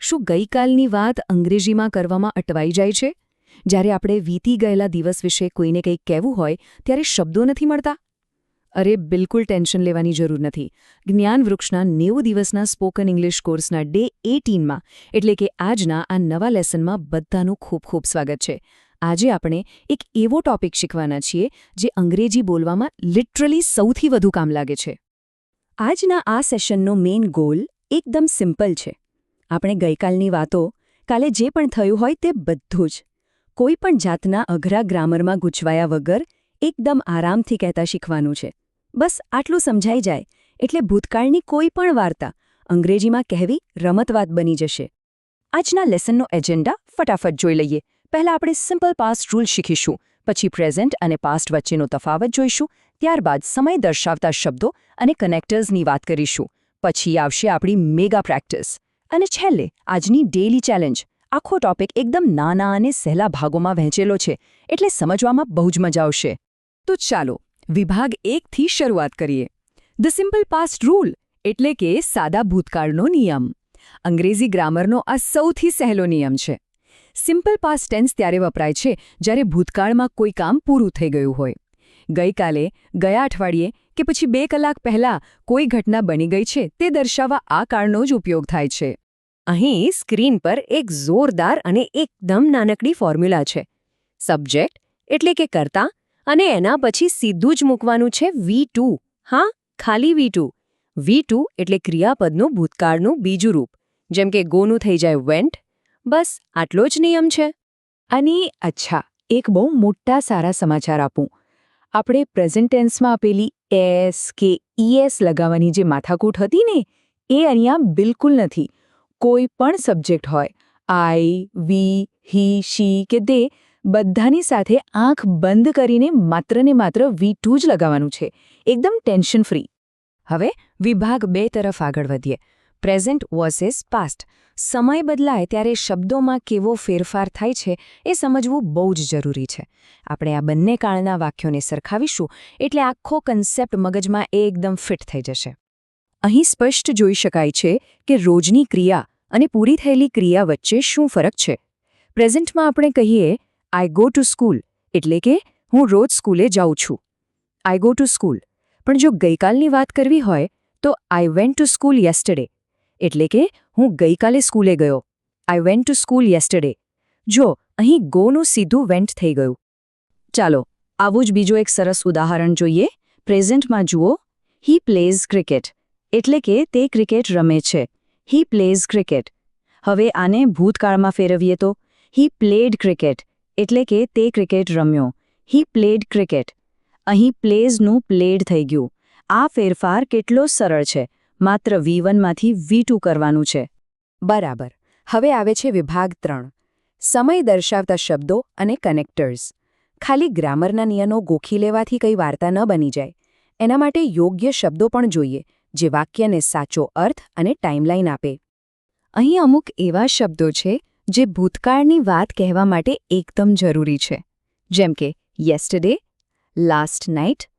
શું ગઈકાલની વાત અંગ્રેજીમાં કરવામાં અટવાઈ જાય છે? જ્યારે આપણે વીતી ગયેલા દિવસ વિશે કોઈને કંઈક કહેવું હોય ત્યારે શબ્દો નથી મળતા? અરે બિલકુલ ટેન્શન લેવાની જરૂર નથી. જ્ઞાન વૃક્ષના 90 દિવસના સ્પોકન ઇંગ્લિશ કોર્સના ડે 18માં એટલે કે આજના આ નવા લેસનમાં બધાનું ખૂબ ખૂબ સ્વાગત છે. આજે આપણે એક એવો ટોપિક શીખવાના છીએ જે અંગ્રેજી બોલવામાં લિટરલી સૌથી વધુ કામ લાગે છે. આજના આ સેશનનો મેઇન ગોલ એકદમ સિમ્પલ છે. આપણે ગઈકાલની વાતો, કાલે જે પણ થયું હોય તે બધું જ કોઈ પણ જાતના અઘરા ગ્રામરમાં ગૂંચવાયા વગર એકદમ આરામથી કહેતા શીખવાનું છે. બસ આટલું સમજાઈ જાય એટલે ભૂતકાળની કોઈ પણ વાર્તા અંગ્રેજીમાં કહેવી રમતવાત બની જશે. આજના લેસનનો એજન્ડા ફટાફટ જોઈ લઈએ. પહેલાં આપણે સિમ્પલ પાસ્ટ રૂલ શીખીશું, પછી પ્રેઝન્ટ અને પાસ્ટ વચ્ચેનો તફાવત જોઈશું, ત્યારબાદ સમય દર્શાવતા શબ્દો અને કનેક્ટર્સની વાત કરીશું. પછી આવશે આપણી મેગા પ્રેક્ટિસ અને છેલ્લે આજની ડેઇલી ચેલેન્જ. આખો ટોપિક એકદમ નાના અને સહેલા ભાગોમાં વહેંચેલો છે એટલે સમજવામાં બહુ જ મજા આવશે. તો ચાલો વિભાગ 1થી શરૂઆત કરીએ. ધ સિમ્પલ પાસ્ટ રૂલ એટલે કે સાદા ભૂતકાળનો નિયમ. અંગ્રેજી ગ્રામરનો આ સૌથી સહેલો નિયમ છે. સિમ્પલ પાસ્ટ ટેન્સ ત્યારે વપરાય છે જ્યારે ભૂતકાળમાં કોઈ કામ પૂરું થઈ ગયું હોય. ગઈકાલે, ગયા અઠવાડિયે કે પછી 2 કલાક પહેલાં કોઈ ઘટના બની ગઈ છે તે દર્શાવવા આ કાળનો જ ઉપયોગ થાય છે. અહીં સ્ક્રીન પર એક જોરદાર અને એકદમ નાનકડી ફોર્મ્યુલા છે. સબ્જેક્ટ એટલે કે કર્તા અને એના પછી સીધું જ મૂકવાનું છે V2. હા, ખાલી V2. V2 એટલે ક્રિયાપદનું ભૂતકાળનું બીજું રૂપ, જેમ કે ગોનું થઈ જાય વેન્ટ. બસ આટલો જ નિયમ છે. અને અચ્છા, એક બહુ મોટા સારા સમાચાર આપું. આપણે પ્રેઝન્ટ ટેન્સમાં આપેલી એસ કે ઈએસ લગાવવાની જે માથાકૂટ હતી ને, એ અહીંયા બિલકુલ નથી. કોઈ પણ સબ્જેક્ટ હોય, આઈ, વી, હી, શી કે દે, બધાની સાથે આંખ બંધ કરીને માત્ર ને માત્ર V2 જ લગાવવાનું છે. એકદમ ટેન્શન ફ્રી. હવે વિભાગ 2 તરફ આગળ વધીએ. Present versus past. સમય બદલાય ત્યારે શબ્દોમાં કેવો ફેરફાર થાય છે એ સમજવું બહુ જ જરૂરી છે. આપણે આ બંને કાળના વાક્યોને સરખાવીશું એટલે આખો કન્સેપ્ટ મગજમાં એકદમ ફિટ થઈ જશે. અહીં સ્પષ્ટ જોઈ શકાય છે કે રોજની ક્રિયા અને પૂરી થયેલી ક્રિયા વચ્ચે શું ફરક છે. પ્રેઝન્ટમાં આપણે કહીએ આઈ ગો ટુ સ્કૂલ એટલે કે હું રોજ સ્કૂલે જાઉં છું. I go to school. પણ જો ગઈકાલની વાત કરવી હોય તો આઈ વેન્ટ ટુ સ્કૂલ યેસ્ટરડે એટલે કે હું ગઈકાલે સ્કૂલે ગયો. આઈ વેન્ટ ટુ સ્કૂલ યેસ્ટરડે. જો અહીં ગોનું સીધું વેન્ટ થઈ ગયું. ચાલો આવું જ બીજું એક સરસ ઉદાહરણ જોઈએ. પ્રેઝન્ટમાં જુઓ હી પ્લેઝ ક્રિકેટ એટલે કે તે ક્રિકેટ રમે છે. હી પ્લેઝ ક્રિકેટ. હવે આને ભૂતકાળમાં ફેરવીએ તો હી પ્લેડ ક્રિકેટ એટલે કે તે ક્રિકેટ રમ્યો. He played cricket. અહીં પ્લેઝનું પ્લેડ થઈ ગયું. આ ફેરફાર કેટલો સરળ છે. માત્ર V1માંથી V2 કરવાનું છે. બરાબર. હવે આવે છે વિભાગ 3. સમય દર્શાવતા શબ્દો અને કનેક્ટર્સ. ખાલી ગ્રામરના નિયમો ગોખી લેવાથી કંઈ વાર્તા ન બની જાય. એના માટે યોગ્ય શબ્દો પણ જોઈએ જે વાક્યને સાચો અર્થ અને ટાઈમલાઈન આપે. અહીં અમુક એવા શબ્દો છે જે ભૂતકાળની વાત કહેવા માટે એકદમ જરૂરી છે. જેમ કે yesterday, last night,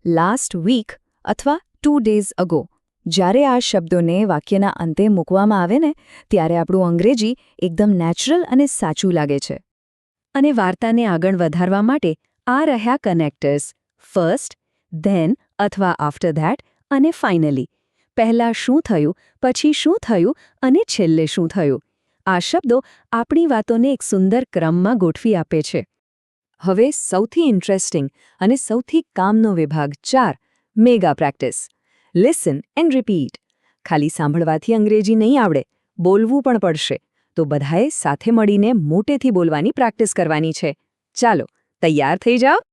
last week અથવા 2 days ago. જ્યારે આ શબ્દોને વાક્યના અંતે મૂકવામાં આવે ને ત્યારે આપણું અંગ્રેજી એકદમ નેચરલ અને સાચું લાગે છે. અને વાર્તાને આગળ વધારવા માટે આ રહ્યા કનેક્ટર્સ. ફર્સ્ટ, ધેન અથવા આફ્ટર ધેટ અને ફાઇનલી. પહેલાં શું થયું, પછી શું થયું અને છેલ્લે શું થયું. આ શબ્દો આપણી વાતોને એક સુંદર ક્રમમાં ગોઠવી આપે છે. હવે સૌથી ઇન્ટરેસ્ટિંગ અને સૌથી કામનો વિભાગ 4, mega practice. Listen and repeat. ખાલી સાંભળવાથી અંગ્રેજી નહીં આવડે, બોલવું પણ પડશે. તો બધાએ સાથે મળીને મોટેથી બોલવાની પ્રેક્ટિસ કરવાની છે. ચાલો તૈયાર થઈ જાઓ.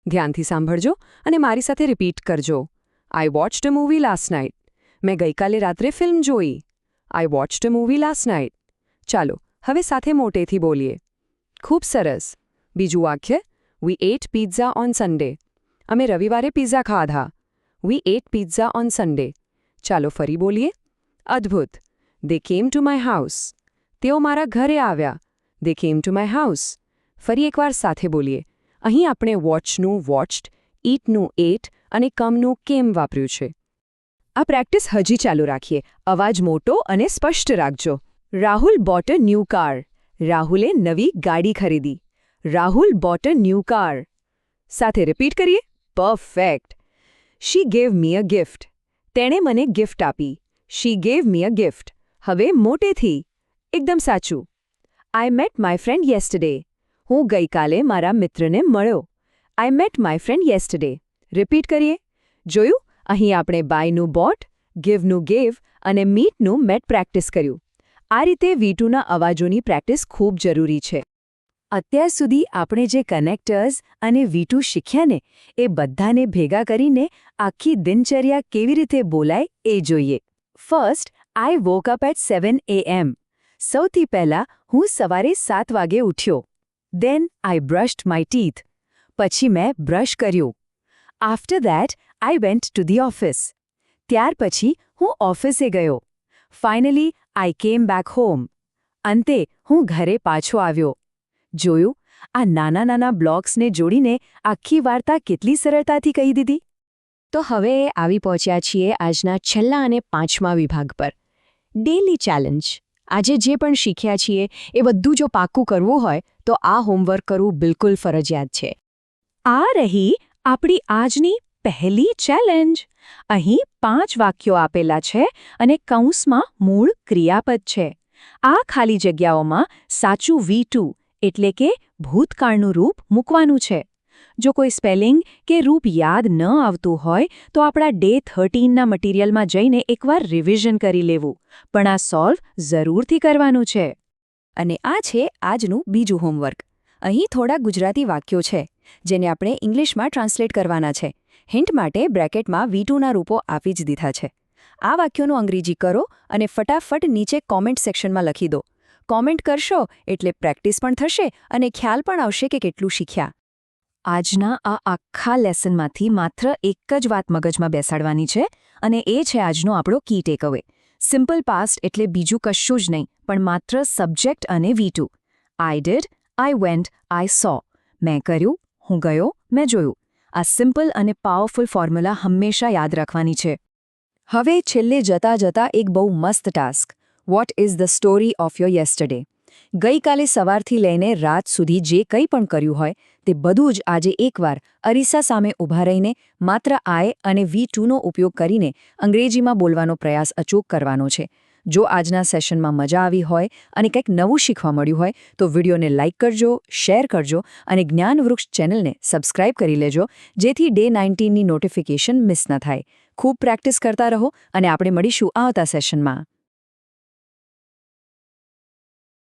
ધ્યાનથી સાંભળજો અને મારી સાથે રિપીટ કરજો. આઈ વોચ્ડ અ મૂવી લાસ્ટ નાઇટ. મેં ગઈકાલે રાત્રે ફિલ્મ જોઈ. આઈ વોચ્ડ અ મૂવી લાસ્ટ નાઇટ. ચાલો હવે સાથે મોટેથી બોલીએ. ખૂબ સરસ. બીજું વાક્ય વી એટ પિઝા ઓન સન્ડે. અમે રવિવારે પિઝા ખાધા. વી એટ પિઝા ઓન સન્ડે. ચાલો ફરી બોલીએ. અદ્ભુત. દે કેમ ટુ માય હાઉસ. તેઓ મારા ઘરે આવ્યા. દે કેમ ટુ માય હાઉસ. ફરી એકવાર સાથે બોલીએ. અહીં આપણે વોચનું વોચ્ડ, ઈટનું એટ અને કમનું કેમ વાપર્યું છે. આ પ્રેક્ટિસ હજી ચાલુ રાખીએ. અવાજ મોટો અને સ્પષ્ટ રાખજો. Rahul bought a new car. રાહુલે નવી ગાડી ખરીદી. Rahul bought a new car. સાથે રિપીટ કરીએ. Perfect. She gave me a gift. તેણે મને ગિફ્ટ આપી. She gave me a gift. હવે મોટેથી. એકદમ સાચું. I met my friend yesterday. હું ગઈકાલે મારા મિત્રને મળ્યો. I met my friend yesterday. Repeat કરીએ. જોયું? અહીં આપણે બાયનું બોટ, ગિવનું ગેવ અને મીટનું મેટ પ્રેક્ટિસ કર્યું. આ રીતે V2ના અવાજોની પ્રેક્ટિસ ખૂબ જરૂરી છે. અત્યાર સુધી આપણે જે કનેક્ટર્સ અને V2 શીખ્યા ને એ બધાને ભેગા કરીને આખી દિનચર્યા કેવી રીતે બોલાય એ જોઈએ. First, I woke up at 7 AM. સૌથી પહેલાં હું સવારે 7 વાગે ઉઠ્યો. Then I brushed my teeth. પછી મેં બ્રશ કર્યું. After that I went to the office. ત્યાર પછી હું ઓફિસે ગયો. ફાઇનલી આઈ કેમ બેક હોમ. અંતે હું ઘરે પાછો આવ્યો. જોયું? આ નાના નાના બ્લોક્સને જોડીને આખી વાર્તા કેટલી સરળતાથી કહી દીધી. તો હવે આવી પહોંચ્યા છીએ આજના છેલ્લા અને 5મા વિભાગ પર. Daily challenge. આજે જે પણ શીખ્યા છીએ એ બધું જો પાક્કું કરવું હોય તો આ હોમવર્ક કરવું બિલકુલ ફરજિયાત છે. આ રહી આપણી આજની પહેલી ચેલેન્જ. અહીં 5 વાક્યો આપેલા છે અને કૌંસમાં મૂળ ક્રિયાપદ છે. આ ખાલી જગ્યાઓમાં સાચું V2 એટલે કે ભૂતકાળનું રૂપ મૂકવાનું છે. જો કોઈ સ્પેલિંગ કે રૂપ યાદ ન આવતું હોય તો આપણા ડે 13ના મટીરિયલમાં જઈને એકવાર રિવિઝન કરી લેવું. પણ આ સોલ્વ જરૂરથી કરવાનું છે. અને આ છે આજનું બીજું હોમવર્ક. અહીં થોડા ગુજરાતી વાક્યો છે જેને આપણે ઇંગ્લિશમાં ટ્રાન્સલેટ કરવાના છે. હિન્ટ માટે બ્રેકેટમાં V2ના રૂપો આપી જ દીધા છે. આ વાક્યોનું અંગ્રેજી કરો અને ફટાફટ નીચે કોમેન્ટ સેક્શનમાં લખી દો. કોમેન્ટ કરશો એટલે પ્રેક્ટિસ પણ થશે અને ખ્યાલ પણ આવશે કે કેટલું શીખ્યા. આજના આ આખા લેસનમાંથી માત્ર એક જ વાત મગજમાં બેસાડવાની છે અને એ છે આજનો આપણો કી ટેકઅવે. સિમ્પલ પાસ્ટ એટલે બીજું કશું જ નહીં પણ માત્ર સબ્જેક્ટ અને V2. I did, I went, I saw. મેં કર્યું, હું ગયો, મેં જોયું. આ સિમ્પલ અને પાવરફુલ ફોર્મ્યુલા હંમેશા યાદ રાખવાની છે. હવે છેલ્લે જતાં એક બહુ મસ્ત task. What is the story of your yesterday? ગઈકાલે સવારથી લઈને રાત સુધી જે કંઈ પણ કર્યું હોય તે બધું જ આજે એકવાર અરીસા સામે ઊભા રહીને માત્ર આઈ અને V2નો ઉપયોગ કરીને અંગ્રેજીમાં બોલવાનો પ્રયાસ અચૂક કરવાનો છે. જો આજના સેશનમાં મજા આવી હોય અને કંઈક નવું શીખવા મળ્યું હોય તો વિડીયોને લાઇક કરજો, શેર કરજો અને જ્ઞાનવૃક્ષ ચેનલને સબસ્ક્રાઇબ કરી લેજો જેથી ડે 19ની નોટિફિકેશન મિસ ન થાય. ખૂબ પ્રેક્ટિસ કરતા રહો અને આપણે મળીશું આવતા સેશનમાં.